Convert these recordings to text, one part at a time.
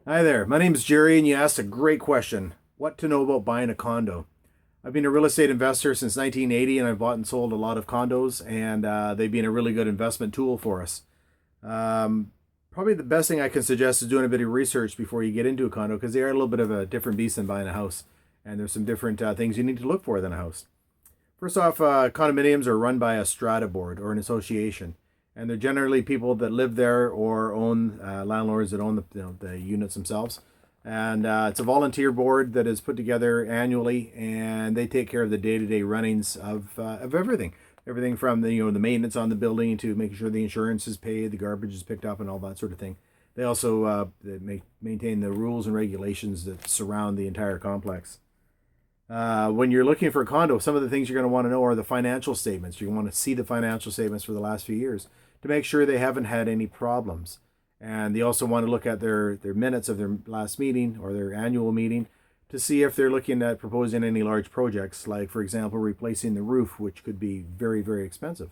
Hi there, my name is Jerry, and you asked a great question. What to know about buying a condo? I've been a real estate investor since 1980, and I've bought and sold a lot of condos, and they've been a really good investment tool for us. Um, Probably the best thing I can suggest is doing a bit of research before you get into a condo because they are a little bit of a different beast than buying a house, and there's some different things you need to look for than a house. First off, condominiums are run by a strata board or an association, and they're generally people that live there or own landlords that own the units themselves. And it's a volunteer board that is put together annually, and they take care of the day-to-day runnings of everything from the maintenance on the building to making sure the insurance is paid, the garbage is picked up, and all that sort of thing. They also maintain the rules and regulations that surround the entire complex. When you're looking for a condo, some of the things you're going to want to know are the financial statements. You want to see the financial statements for the last few years to make sure they haven't had any problems. And they also want to look at their minutes of their last meeting or their annual meeting to see if they're looking at proposing any large projects, like, for example, replacing the roof, which could be very, very expensive.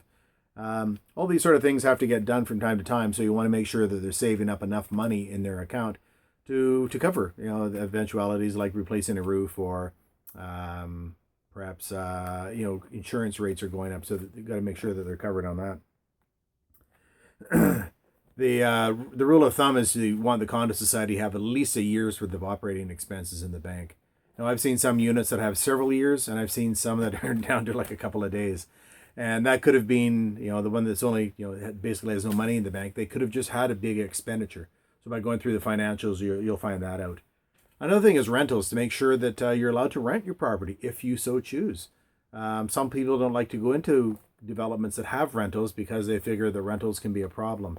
All these sort of things have to get done from time to time, so you want to make sure that they're saving up enough money in their account to cover the eventualities like replacing a roof or perhaps insurance rates are going up, so that you've got to make sure that they're covered on that. The rule of thumb is you want the condo society to have at least a year's worth of operating expenses in the bank. Now, I've seen some units that have several years, and I've seen some that are down to like a couple of days. And that could have been, the one that's only, basically has no money in the bank. They could have just had a big expenditure. So by going through the financials, you'll find that out. Another thing is rentals, to make sure that you're allowed to rent your property if you so choose. Some people don't like to go into developments that have rentals because they figure the rentals can be a problem.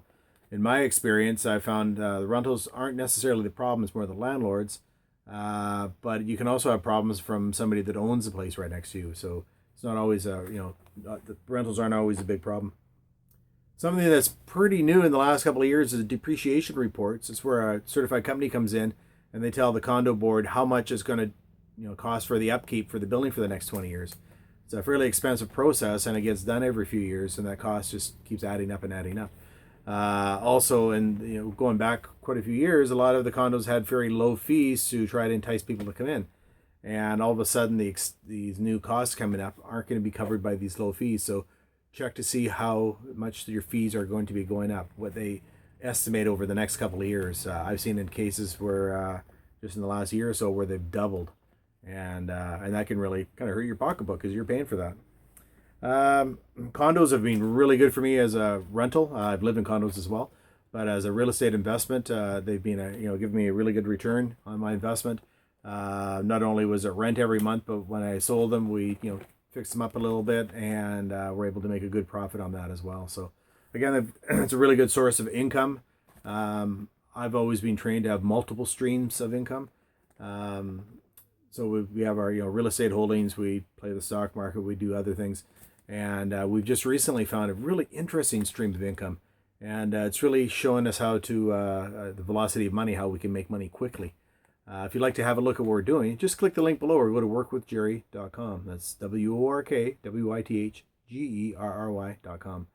In my experience, I found the rentals aren't necessarily the problem, it's more the landlords. But you can also have problems from somebody that owns the place right next to you. So it's not always, the rentals aren't always a big problem. Something that's pretty new in the last couple of years is depreciation reports. It's where a certified company comes in and they tell the condo board how much it's going to cost for the upkeep for the building for the next 20 years. It's a fairly expensive process, and it gets done every few years, and that cost just keeps adding up and adding up. Also, and going back quite a few years, a lot of the condos had very low fees to try to entice people to come in, and all of a sudden these new costs coming up aren't going to be covered by these low fees. So check to see how much your fees are going to be going up, what they estimate over the next couple of years. I've seen in cases where just in the last year or so where they've doubled, and that can really kind of hurt your pocketbook because you're paying for that. Condos have been really good for me as a rental. I've lived in condos as well, but as a real estate investment, they've been giving me a really good return on my investment. Not only was it rent every month, but when I sold them, we fixed them up a little bit, and we're able to make a good profit on that as well. So again, it's a really good source of income. I've always been trained to have multiple streams of income. So we have our real estate holdings. We play the stock market. We do other things. And we've just recently found a really interesting stream of income. And it's really showing us how to, the velocity of money, how we can make money quickly. If you'd like to have a look at what we're doing, just click the link below or go to workwithjerry.com. That's WORKWITHGERRY.com.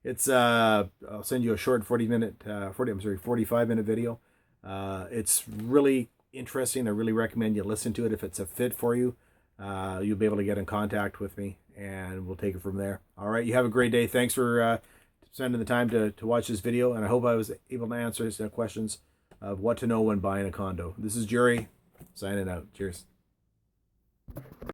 It's I'll send you a short 45-minute video. It's really interesting. I really recommend you listen to it if it's a fit for you. You'll be able to get in contact with me, and we'll take it from there. All right, you have a great day. Thanks for spending the time to watch this video, and I hope I was able to answer some questions of what to know when buying a condo. This is Jerry, signing out. Cheers.